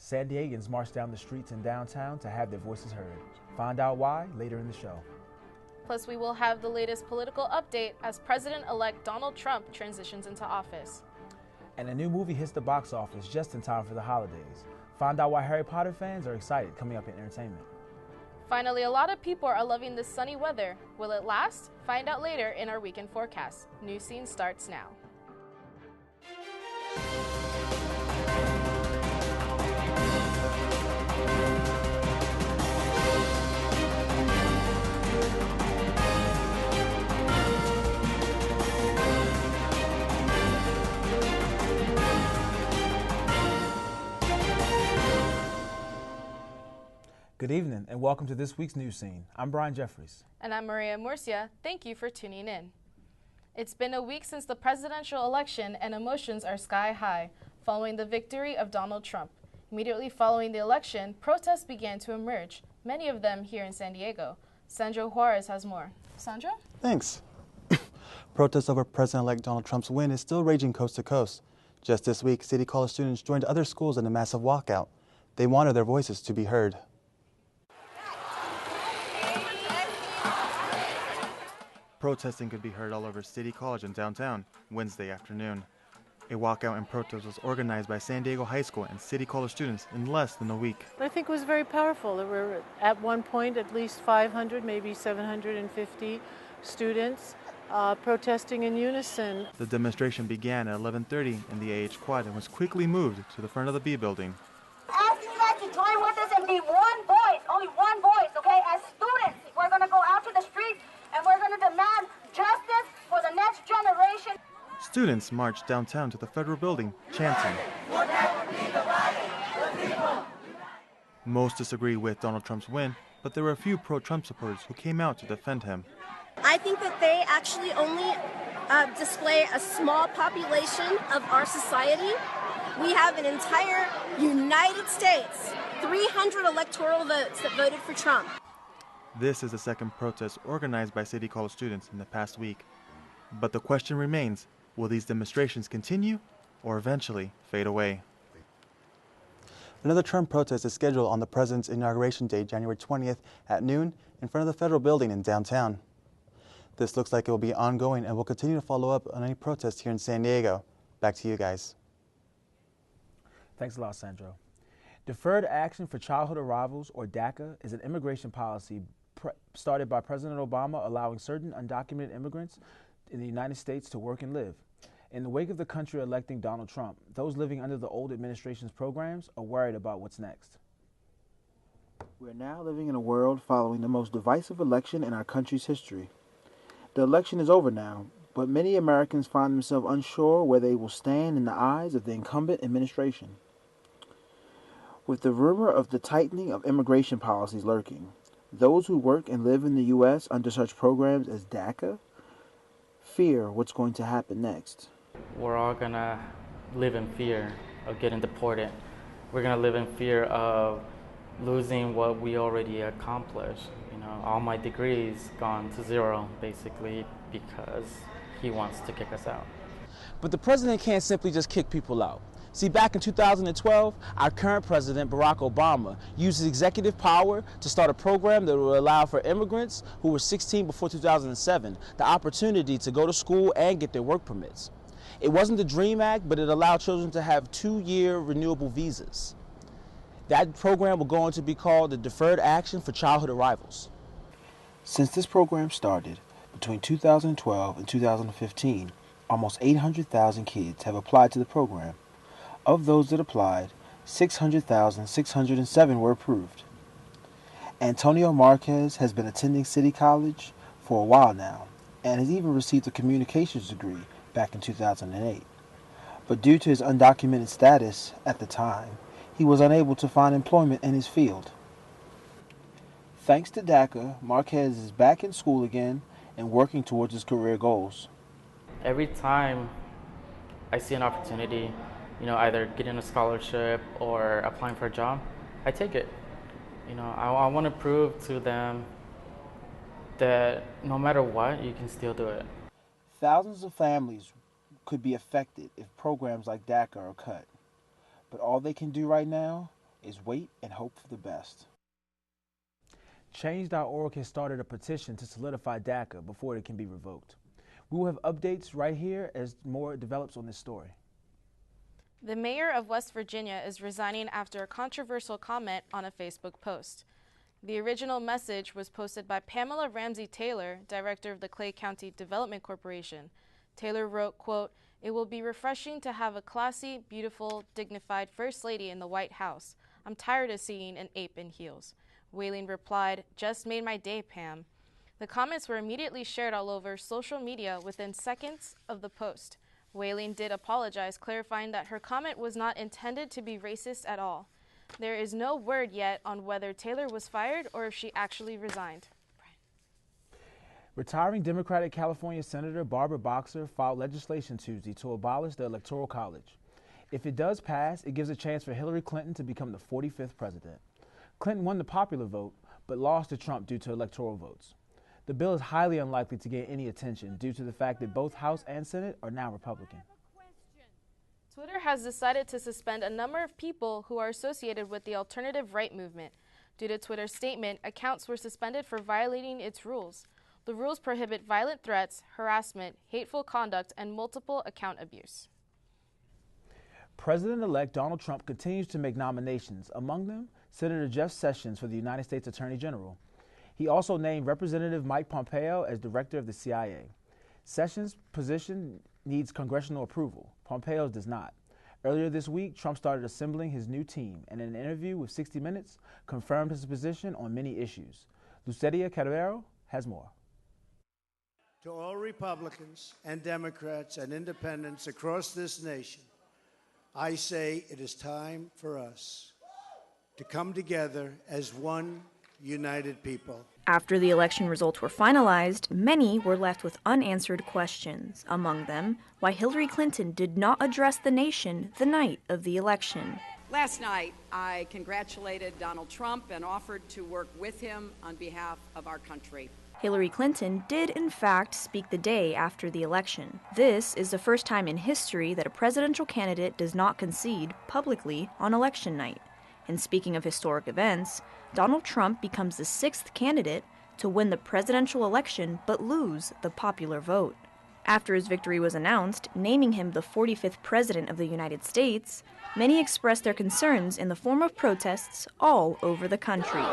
San Diegans marched down the streets in downtown to have their voices heard. Find out why later in the show. Plus, we will have the latest political update as President-elect Donald Trump transitions into office. And a new movie hits the box office just in time for the holidays. Find out why Harry Potter fans are excited coming up in entertainment. Finally, a lot of people are loving this sunny weather. Will it last? Find out later in our weekend forecast. Newscene starts now. Good evening and welcome to this week's News Scene. I'm Brian Jeffries. And I'm Maria Murcia. Thank you for tuning in. It's been a week since the presidential election and emotions are sky high following the victory of Donald Trump. Immediately following the election, protests began to emerge, many of them here in San Diego. Sandro Juarez has more. Sandro? Thanks. Protests over President-elect Donald Trump's win is still raging coast to coast. Just this week, City College students joined other schools in a massive walkout. They wanted their voices to be heard. Protesting could be heard all over City College and downtown Wednesday afternoon. A walkout and protest was organized by San Diego High School and City College students in less than a week. I think it was very powerful. There were at one point at least 500, maybe 750 students protesting in unison. The demonstration began at 11:30 in the AH Quad and was quickly moved to the front of the B building. Asking you guys to join with us and be one voice, only one voice, okay? As students, we're going to go out to the streets and we're going to demand justice for the next generation. Students marched downtown to the federal building, chanting. We'll never be divided, the people. Most disagree with Donald Trump's win, but there were a few pro-Trump supporters who came out to defend him. I think that they actually only display a small population of our society. We have an entire United States, 300 electoral votes that voted for Trump. This is the second protest organized by City College students in the past week. But the question remains, will these demonstrations continue or eventually fade away? Another Trump protest is scheduled on the president's inauguration day, January 20th at noon in front of the federal building in downtown. This looks like it will be ongoing and we'll continue to follow up on any protests here in San Diego. Back to you guys. Thanks a lot, Sandro. Deferred Action for Childhood Arrivals, or DACA, is an immigration policy started by President Obama allowing certain undocumented immigrants in the United States to work and live. In the wake of the country electing Donald Trump, those living under the old administration's programs are worried about what's next. We're now living in a world following the most divisive election in our country's history. The election is over now, but many Americans find themselves unsure where they will stand in the eyes of the incumbent administration. With the rumor of the tightening of immigration policies lurking, those who work and live in the U.S. under such programs as DACA fear what's going to happen next. We're all going to live in fear of getting deported. We're going to live in fear of losing what we already accomplished. You know, all my degrees gone to zero, basically, because he wants to kick us out. But the president can't simply just kick people out. See, back in 2012, our current president, Barack Obama, used his executive power to start a program that would allow for immigrants who were 16 before 2007 the opportunity to go to school and get their work permits. It wasn't the DREAM Act, but it allowed children to have 2-year renewable visas. That program will go on to be called the Deferred Action for Childhood Arrivals. Since this program started, between 2012 and 2015, almost 800,000 kids have applied to the program. Of those that applied, 600,607 were approved. Antonio Marquez has been attending City College for a while now and has even received a communications degree back in 2008. But due to his undocumented status at the time, he was unable to find employment in his field. Thanks to DACA, Marquez is back in school again and working towards his career goals. Every time I see an opportunity, you know, either getting a scholarship or applying for a job, I take it. You know, I want to prove to them that no matter what, you can still do it. Thousands of families could be affected if programs like DACA are cut. But all they can do right now is wait and hope for the best. Change.org has started a petition to solidify DACA before it can be revoked. We will have updates right here as more develops on this story. The mayor of West Virginia is resigning after a controversial comment on a Facebook post. The original message was posted by Pamela Ramsey Taylor, director of the Clay County Development Corporation. Taylor wrote, quote, "It will be refreshing to have a classy, beautiful, dignified First Lady in the White House. I'm tired of seeing an ape in heels." Whaling replied, "Just made my day, Pam." The comments were immediately shared all over social media within seconds of the post. Whaling did apologize, clarifying that her comment was not intended to be racist at all. There is no word yet on whether Taylor was fired or if she actually resigned. Retiring Democratic California Senator Barbara Boxer filed legislation Tuesday to abolish the Electoral College. If it does pass, it gives a chance for Hillary Clinton to become the 45th president. Clinton won the popular vote, but lost to Trump due to electoral votes. The bill is highly unlikely to gain any attention due to the fact that both House and Senate are now Republican. Twitter has decided to suspend a number of people who are associated with the alternative right movement. Due to Twitter's statement, accounts were suspended for violating its rules. The rules prohibit violent threats, harassment, hateful conduct, and multiple account abuse. President-elect Donald Trump continues to make nominations, among them Senator Jeff Sessions for the United States Attorney General. He also named Representative Mike Pompeo as director of the CIA. Sessions' position needs congressional approval. Pompeo's does not. Earlier this week, Trump started assembling his new team and in an interview with 60 Minutes, confirmed his position on many issues. Lucedia Carrero has more. To all Republicans and Democrats and independents across this nation, I say it is time for us to come together as one united people. After the election results were finalized, many were left with unanswered questions. Among them, why Hillary Clinton did not address the nation the night of the election. Last night, I congratulated Donald Trump and offered to work with him on behalf of our country. Hillary Clinton did, in fact, speak the day after the election. This is the first time in history that a presidential candidate does not concede publicly on election night. And speaking of historic events, Donald Trump becomes the 6th candidate to win the presidential election but lose the popular vote. After his victory was announced, naming him the 45th president of the United States, many expressed their concerns in the form of protests all over the country.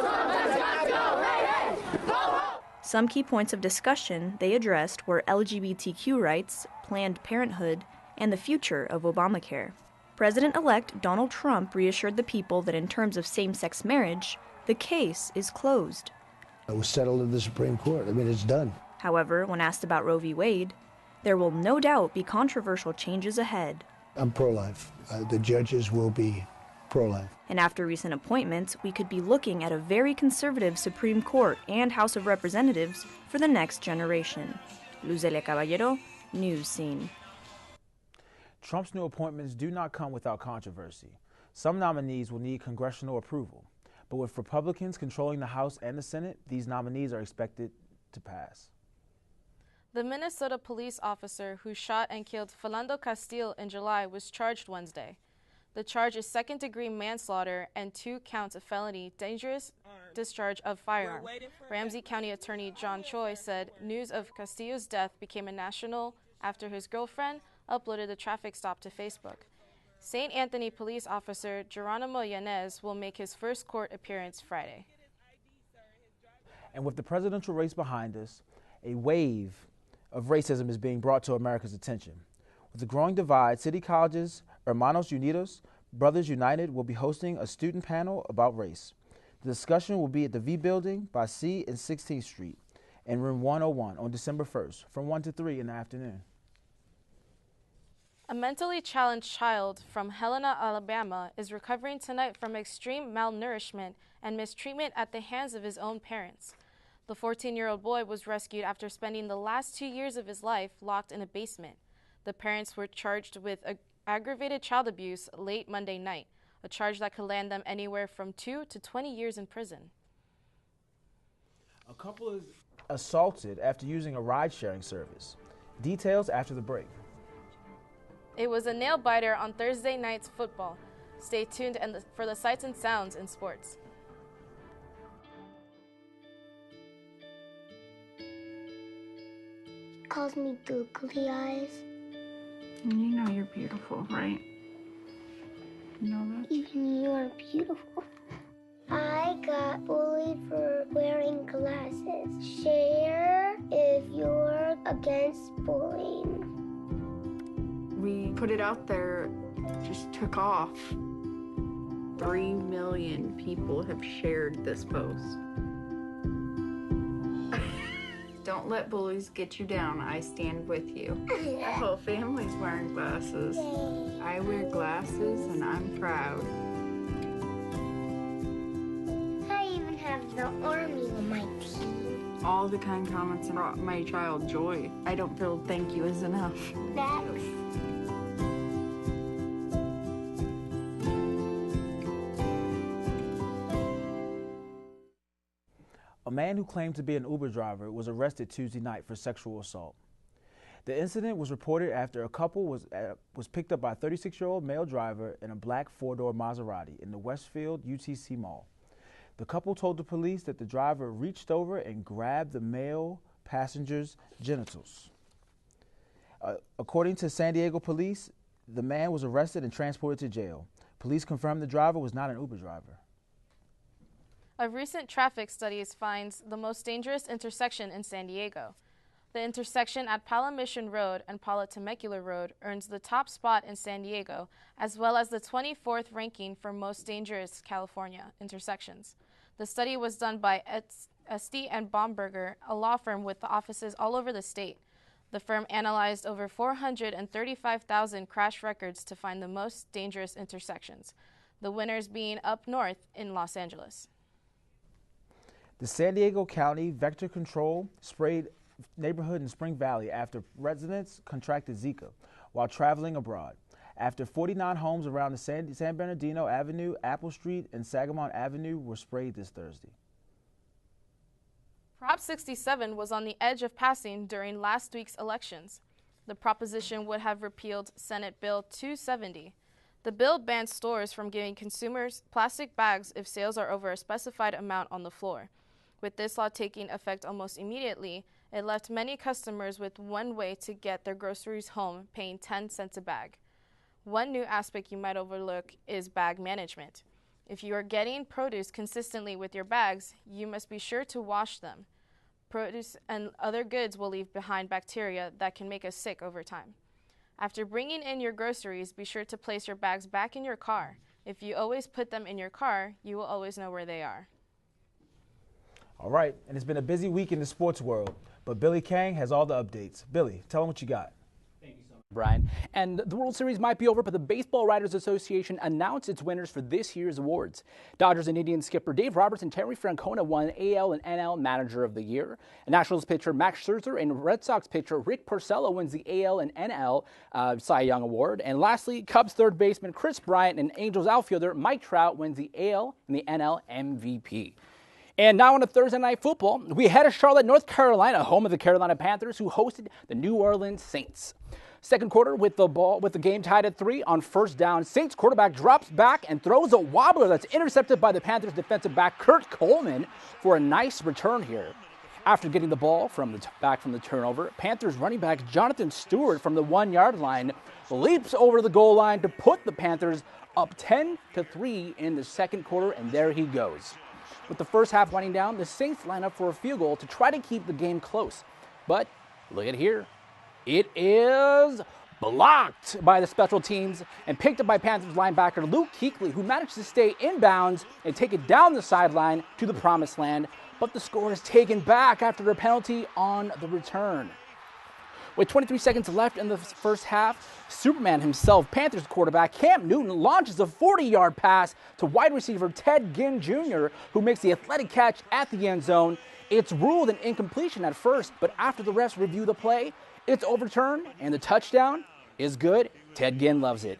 Some key points of discussion they addressed were LGBTQ rights, Planned Parenthood, and the future of Obamacare. President-elect Donald Trump reassured the people that in terms of same-sex marriage, the case is closed. It was settled in the Supreme Court. I mean, it's done. However, when asked about Roe v. Wade, there will no doubt be controversial changes ahead. I'm pro-life. The judges will be pro-life. And after recent appointments, we could be looking at a very conservative Supreme Court and House of Representatives for the next generation. Lucelia Caballero, Newscene. Trump's new appointments do not come without controversy. Some nominees will need congressional approval, but with Republicans controlling the House and the Senate, these nominees are expected to pass. The Minnesota police officer who shot and killed Philando Castile in July was charged Wednesday. The charge is second-degree manslaughter and 2 counts of felony dangerous discharge of firearm. Ramsey County Attorney John Choi said news of Castillo's death became a national after his girlfriend uploaded the traffic stop to Facebook. St. Anthony police officer Geronimo Yanez will make his first court appearance Friday. And with the presidential race behind us, a wave of racism is being brought to America's attention. With the growing divide, City College's Hermanos Unidos, Brothers United, will be hosting a student panel about race. The discussion will be at the V Building by C and 16th Street in room 101 on December 1st from 1 to 3 in the afternoon. A mentally challenged child from Helena, Alabama, is recovering tonight from extreme malnourishment and mistreatment at the hands of his own parents. The 14-year-old boy was rescued after spending the last 2 years of his life locked in a basement. The parents were charged with aggravated child abuse late Monday night, a charge that could land them anywhere from 2 to 20 years in prison. A couple is assaulted after using a ride-sharing service. Details after the break. It was a nail-biter on Thursday night's football. Stay tuned for the sights and sounds in sports. Calls me googly eyes. You know you're beautiful, right? You know that? Even you are beautiful. I got bullied for wearing glasses. Share if you're against bullying. We put it out there, just took off. 3 million people have shared this post. Don't let bullies get you down. I stand with you. Our whole family's wearing glasses. I wear glasses and I'm proud. I even have the army on my team. All the kind comments brought my child joy. I don't feel thank you is enough. Thanks. A man who claimed to be an Uber driver was arrested Tuesday night for sexual assault. The incident was reported after a couple was picked up by a 36-year-old male driver in a black four-door Maserati in the Westfield UTC Mall. The couple told the police that the driver reached over and grabbed the male passenger's genitals. According to San Diego police, the man was arrested and transported to jail. Police confirmed the driver was not an Uber driver. A recent traffic study finds the most dangerous intersection in San Diego. The intersection at Pala Mission Road and Pala Temecula Road earns the top spot in San Diego, as well as the 24th ranking for most dangerous California intersections. The study was done by Esty and Baumberger, a law firm with offices all over the state. The firm analyzed over 435,000 crash records to find the most dangerous intersections, the winners being up north in Los Angeles. The San Diego County Vector Control sprayed neighborhood in Spring Valley after residents contracted Zika while traveling abroad. After 49 homes around the San Bernardino Avenue, Apple Street, and Sagamon Avenue were sprayed this Thursday. Prop 67 was on the edge of passing during last week's elections. The proposition would have repealed Senate Bill 270. The bill bans stores from giving consumers plastic bags if sales are over a specified amount on the floor. With this law taking effect almost immediately, it left many customers with one way to get their groceries home, paying 10 cents a bag. One new aspect you might overlook is bag management. If you are getting produce consistently with your bags, you must be sure to wash them. Produce and other goods will leave behind bacteria that can make us sick over time. After bringing in your groceries, be sure to place your bags back in your car. If you always put them in your car, you will always know where they are. All right, and it's been a busy week in the sports world, but Billy Kang has all the updates. Billy, tell them what you got. Brian. And the World Series might be over, but the Baseball Writers Association announced its winners for this year's awards. Dodgers and Indians skipper Dave Roberts and Terry Francona won AL and NL Manager of the Year. Nationals pitcher Max Scherzer and Red Sox pitcher Rick Porcello wins the AL and NL Cy Young Award. And lastly, Cubs third baseman Chris Bryant and Angels outfielder Mike Trout wins the AL and the NL MVP. And now on to Thursday Night Football, we head to Charlotte, North Carolina, home of the Carolina Panthers, who hosted the New Orleans Saints. Second quarter with the game tied at 3 on first down. Saints quarterback drops back and throws a wobbler that's intercepted by the Panthers defensive back Kurt Coleman for a nice return here. After getting the ball back from the turnover, Panthers running back Jonathan Stewart from the 1-yard line leaps over the goal line to put the Panthers up 10-3 in the second quarter, and there he goes. With the first half winding down, the Saints line up for a field goal to try to keep the game close. But look at here. It is blocked by the special teams and picked up by Panthers linebacker Luke Kuechly, who managed to stay inbounds and take it down the sideline to the promised land. But the score is taken back after a penalty on the return. With 23 seconds left in the first half, Superman himself, Panthers quarterback Cam Newton, launches a 40-yard pass to wide receiver Ted Ginn Jr., who makes the athletic catch at the end zone. It's ruled an incompletion at first, but after the refs review the play, it's overturned, and the touchdown is good. Ted Ginn loves it.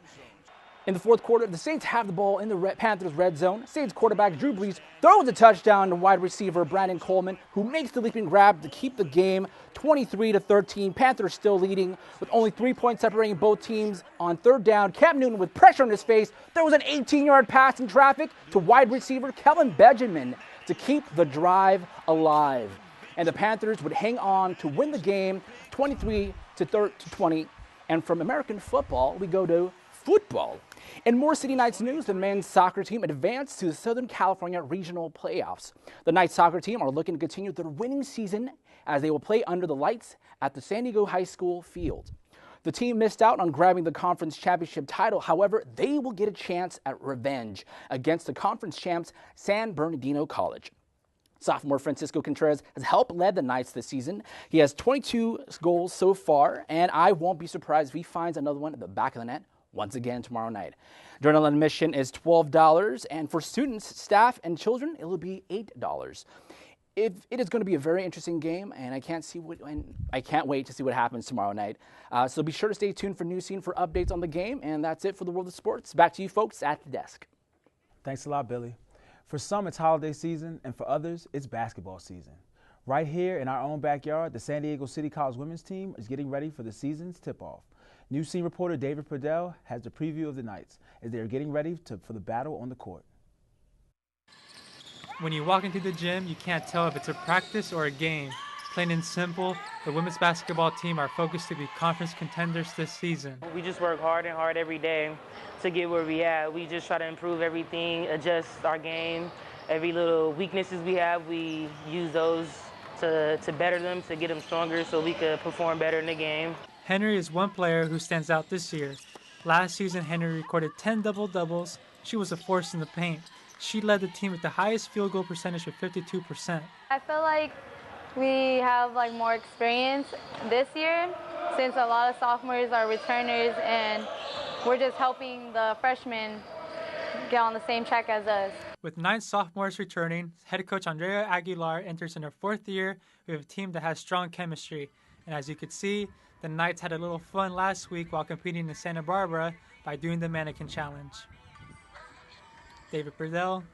In the fourth quarter, the Saints have the ball in the Panthers' red zone. Saints quarterback Drew Brees throws a touchdown to wide receiver Brandon Coleman, who makes the leaping grab to keep the game 23-13. Panthers still leading with only 3 points separating both teams. On third down, Cam Newton, with pressure on his face, throws an 18-yard pass in traffic to wide receiver Kelvin Benjamin to keep the drive alive. And the Panthers would hang on to win the game 23-20. And from American football, we go to football. In more City Knights news, the men's soccer team advanced to the Southern California Regional Playoffs. The Knights soccer team are looking to continue their winning season as they will play under the lights at the San Diego High School field. The team missed out on grabbing the conference championship title. However, they will get a chance at revenge against the conference champs San Bernardino College. Sophomore Francisco Contreras has helped lead the Knights this season. He has 22 goals so far, and I won't be surprised if he finds another one at the back of the net once again tomorrow night. Journal admission is $12, and for students, staff, and children, it will be $8. It is going to be a very interesting game, and I can't wait to see what happens tomorrow night. So be sure to stay tuned for Newscene for updates on the game, and that's it for the world of sports. Back to you folks at the desk. Thanks a lot, Billy. For some, it's holiday season, and for others, it's basketball season. Right here in our own backyard, the San Diego City College women's team is getting ready for the season's tip-off. Newscene reporter David Purdell has the preview of the Knights as they are getting ready for the battle on the court. When you walk into the gym, you can't tell if it's a practice or a game. Plain and simple, the women's basketball team are focused to be conference contenders this season. We just work hard and hard every day to get where we at. We just try to improve everything, adjust our game. Every little weaknesses we have, we use those to better them, to get them stronger so we could perform better in the game. Henry is one player who stands out this year. Last season, Henry recorded 10 double-doubles. She was a force in the paint. She led the team with the highest field goal percentage with 52%. I feel like we have more experience this year since a lot of sophomores are returners and we're just helping the freshmen get on the same track as us. With 9 sophomores returning, head coach Andrea Aguilar enters in her 4th year with a team that has strong chemistry. And as you could see, the Knights had a little fun last week while competing in Santa Barbara by doing the mannequin challenge. David Purdell,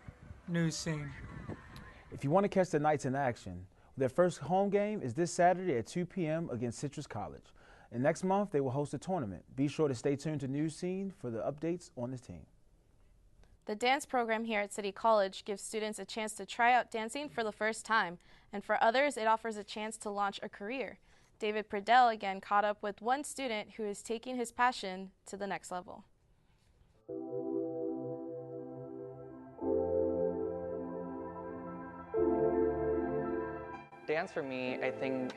Newscene. If you want to catch the Knights in action, their first home game is this Saturday at 2 p.m. against Citrus College. And next month, they will host a tournament. Be sure to stay tuned to Newscene for the updates on this team. The dance program here at City College gives students a chance to try out dancing for the first time, and for others, it offers a chance to launch a career. David Purdell again caught up with one student who is taking his passion to the next level. Dance for me, I think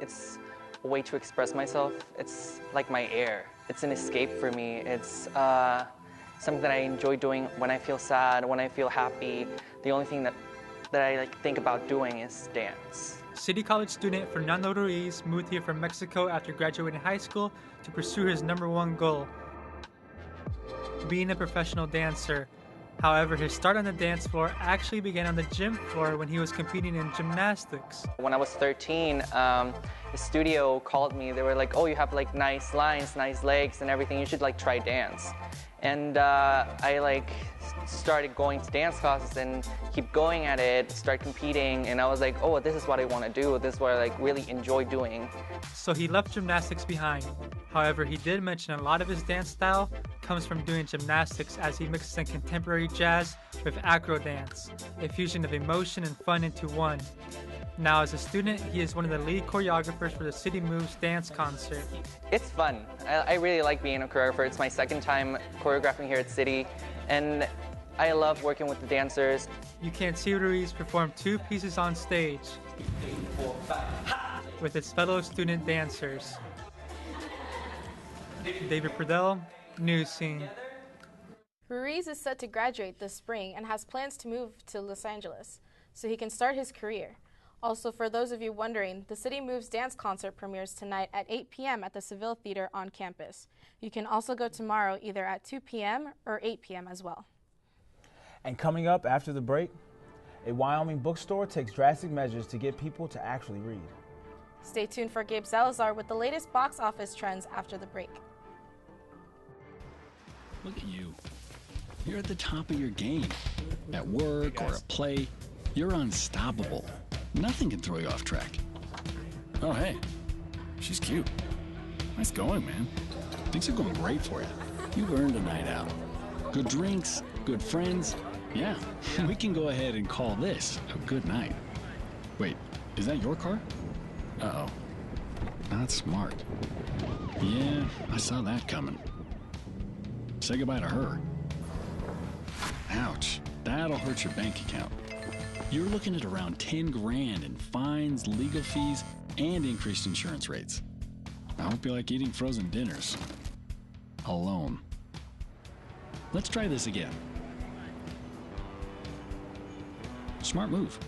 it's a way to express myself. It's like my air. It's an escape for me. It's something that I enjoy doing when I feel sad, when I feel happy. The only thing that I think about doing is dance. City College student Fernando Ruiz moved here from Mexico after graduating high school to pursue his #1 goal, being a professional dancer. However, his start on the dance floor actually began on the gym floor when he was competing in gymnastics. When I was 13, the studio called me. They were like, oh, you have nice lines, nice legs and everything. You should try dance. And I started going to dance classes and keep going at it, start competing, and I was like, oh, this is what I want to do. This is what I really enjoy doing. So he left gymnastics behind. However, he did mention a lot of his dance style comes from doing gymnastics as he mixes in contemporary jazz with acro dance, a fusion of emotion and fun into one. Now, as a student, he is one of the lead choreographers for the City Moves dance concert. It's fun. I really like being a choreographer. It's my 2nd time choreographing here at City, and I love working with the dancers. You can see Ruiz perform 2 pieces on stage with his fellow student dancers. David Purdell, Newscene. Ruiz is set to graduate this spring and has plans to move to Los Angeles so he can start his career. Also, for those of you wondering, the City Moves dance concert premieres tonight at 8 p.m. at the Seville Theater on campus. You can also go tomorrow either at 2 p.m. or 8 p.m. as well. And coming up after the break, a Wyoming bookstore takes drastic measures to get people to actually read. Stay tuned for Gabe Salazar with the latest box office trends after the break. Look at you. You're at the top of your game. At work or at play, you're unstoppable. Nothing can throw you off track. Oh, hey, she's cute. Nice going, man. Things are going great for you. You've earned a night out. Good drinks, good friends. Yeah, we can go ahead and call this a good night. Wait, is that your car? Uh-oh. Not smart. Yeah, I saw that coming. Say goodbye to her. Ouch, that'll hurt your bank account. You're looking at around 10 grand in fines, legal fees, and increased insurance rates. I hope you like eating frozen dinners. Alone. Let's try this again. Smart move.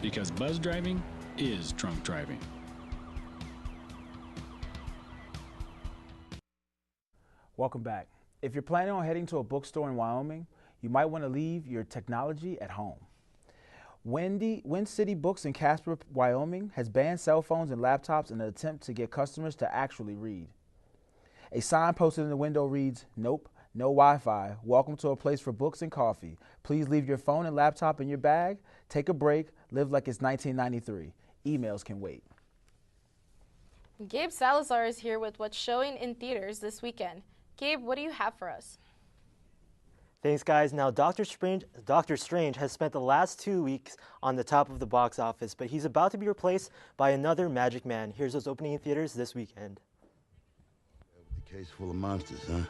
Because buzz driving is drunk driving. Welcome back. If you're planning on heading to a bookstore in Wyoming, you might want to leave your technology at home. Wind City Books in Casper, Wyoming has banned cell phones and laptops in an attempt to get customers to actually read. A sign posted in the window reads, "Nope, no Wi-Fi. Welcome to a place for books and coffee. Please leave your phone and laptop in your bag. Take a break. Live like it's 1993. Emails can wait." Gabe Salazar is here with what's showing in theaters this weekend. Gabe, what do you have for us? Thanks, guys. Now, Doctor Strange has spent the last 2 weeks on the top of the box office, but he's about to be replaced by another Magic Man. Here's what's opening in theaters this weekend. The case full of monsters, huh?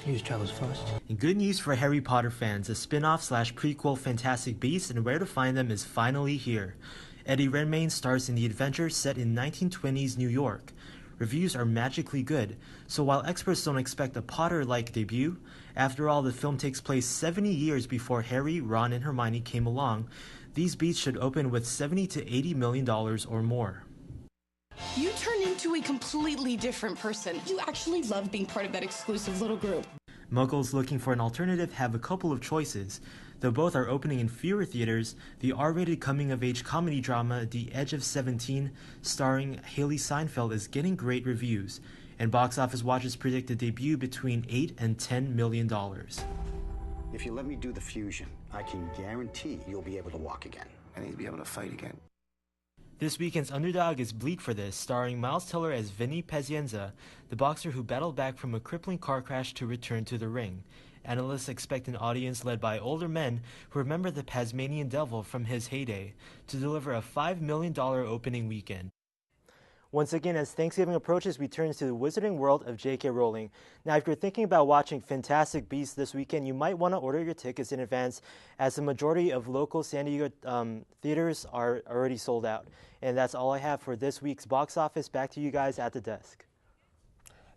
News travels fast. And good news for Harry Potter fans, a spin-off/prequel Fantastic Beasts and Where to Find Them is finally here. Eddie Redmayne stars in the adventure set in 1920s New York. Reviews are magically good, so while experts don't expect a Potter-like debut, after all, the film takes place 70 years before Harry, Ron, and Hermione came along. These beats should open with $70 to $80 million or more. You turned into a completely different person. You actually love being part of that exclusive little group. Muggles looking for an alternative have a couple of choices. Though both are opening in fewer theaters, the R-rated coming-of-age comedy drama The Edge of 17, starring Haley Steinfeld, is getting great reviews, and box office watchers predict a debut between $8 and $10 million. If you let me do the fusion, I can guarantee you'll be able to walk again. I need to be able to fight again. This weekend's underdog is Bleed for This, starring Miles Teller as Vinny Pazienza, the boxer who battled back from a crippling car crash to return to the ring. Analysts expect an audience led by older men who remember the Tasmanian Devil from his heyday to deliver a $5 million opening weekend. Once again, as Thanksgiving approaches, we turn to the wizarding world of J.K. Rowling. Now, if you're thinking about watching Fantastic Beasts this weekend, you might want to order your tickets in advance, as the majority of local San Diego theaters are already sold out. And that's all I have for this week's box office. Back to you guys at the desk.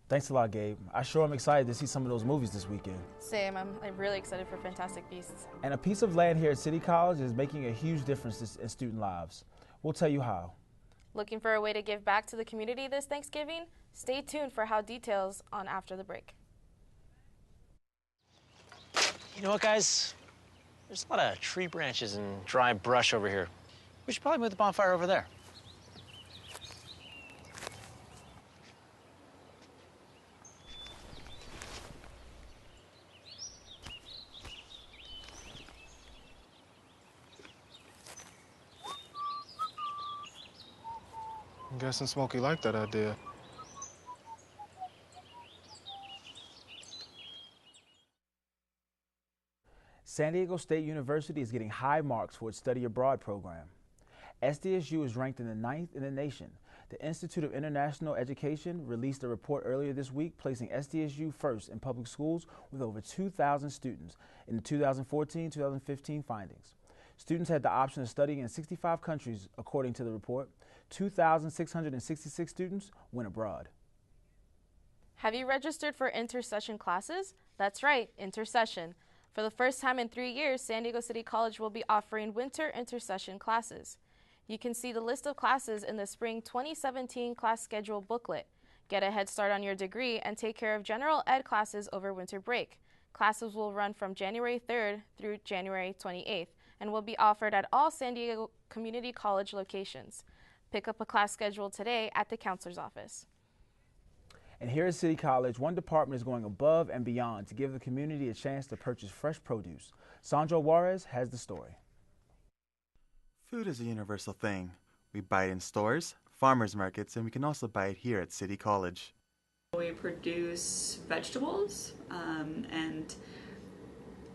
Thanks a lot, Gabe. I sure am excited to see some of those movies this weekend. Same. I'm really excited for Fantastic Beasts. And a piece of land here at City College is making a huge difference in student lives. We'll tell you how. Looking for a way to give back to the community this Thanksgiving? Stay tuned for how details on after the break. You know what, guys? There's a lot of tree branches and dry brush over here. We should probably move the bonfire over there. I'm guessing Smokey liked that idea. San Diego State University is getting high marks for its study abroad program. SDSU is ranked in the 9th in the nation. The Institute of International Education released a report earlier this week placing SDSU first in public schools with over 2,000 students in the 2014-2015 findings. Students had the option of studying in 65 countries, according to the report. 2,666 students went abroad. Have you registered for intersession classes? That's right, intersession. For the first time in 3 years, San Diego City College will be offering winter intersession classes. You can see the list of classes in the spring 2017 class schedule booklet. Get a head start on your degree and take care of general ed classes over winter break. Classes will run from January 3rd through January 28th and will be offered at all San Diego Community College locations. Pick up a class schedule today at the counselor's office. And here at City College, one department is going above and beyond to give the community a chance to purchase fresh produce. Sandro Juarez has the story. Food is a universal thing. We buy it in stores, farmers markets, and we can also buy it here at City College. We produce vegetables, and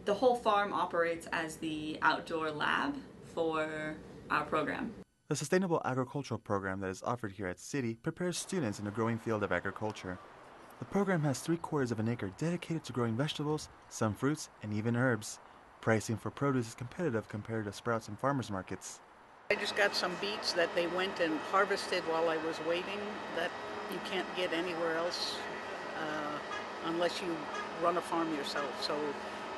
the whole farm operates as the outdoor lab for our program. The Sustainable Agricultural Program that is offered here at City prepares students in the growing field of agriculture. The program has 3/4 of an acre dedicated to growing vegetables, some fruits, and even herbs. Pricing for produce is competitive compared to Sprouts and farmers markets. I just got some beets that they went and harvested while I was waiting that you can't get anywhere else unless you run a farm yourself. So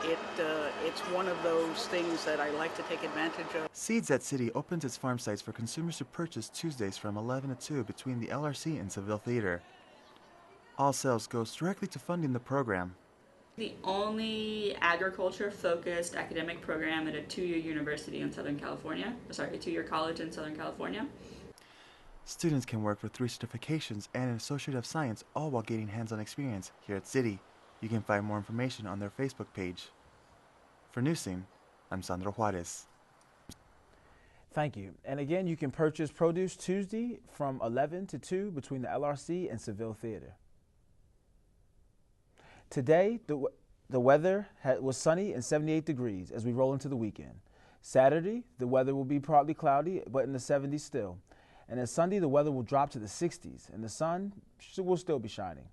it's one of those things that I like to take advantage of. Seeds at City opens its farm sites for consumers to purchase Tuesdays from 11 to 2 between the LRC and Seville Theater. All sales goes directly to funding the program. The only agriculture-focused academic program at a 2-year university in Southern California. Sorry, a 2-year college in Southern California. Students can work for 3 certifications and an Associate of Science, all while gaining hands-on experience here at City. You can find more information on their Facebook page. For Newscene, I'm Sandro Juarez. Thank you. And again, you can purchase produce Tuesday from 11 to 2 between the LRC and Seville Theater. Today, the weather was sunny and 78 degrees as we roll into the weekend. Saturday, the weather will be partly cloudy, but in the 70s still. And then Sunday, the weather will drop to the 60s, and the sun will still be shining.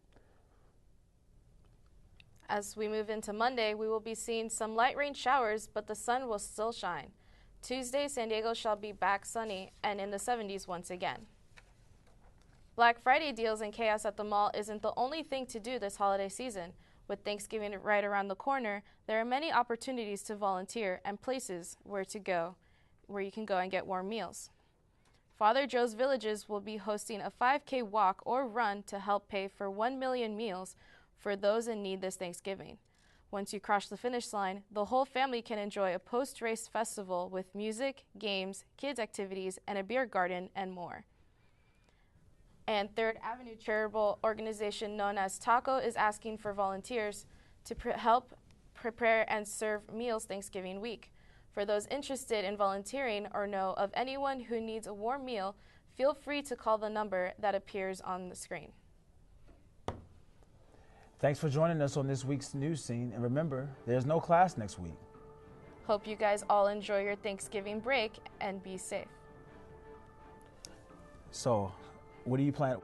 As we move into Monday, we will be seeing some light rain showers, but the sun will still shine. Tuesday, San Diego shall be back sunny and in the 70s once again. Black Friday deals and chaos at the mall isn't the only thing to do this holiday season. With Thanksgiving right around the corner, there are many opportunities to volunteer and places where you can go and get warm meals. Father Joe's Villages will be hosting a 5K walk or run to help pay for 1 million meals for those in need this Thanksgiving. Once you cross the finish line, the whole family can enjoy a post-race festival with music, games, kids' activities, and a beer garden and more. And Third Avenue charitable organization known as TACO is asking for volunteers to help prepare and serve meals Thanksgiving week. For those interested in volunteering or know of anyone who needs a warm meal, feel free to call the number that appears on the screen. Thanks for joining us on this week's News Scene, and remember, there's no class next week. Hope you guys all enjoy your Thanksgiving break and be safe. So, what do you plan?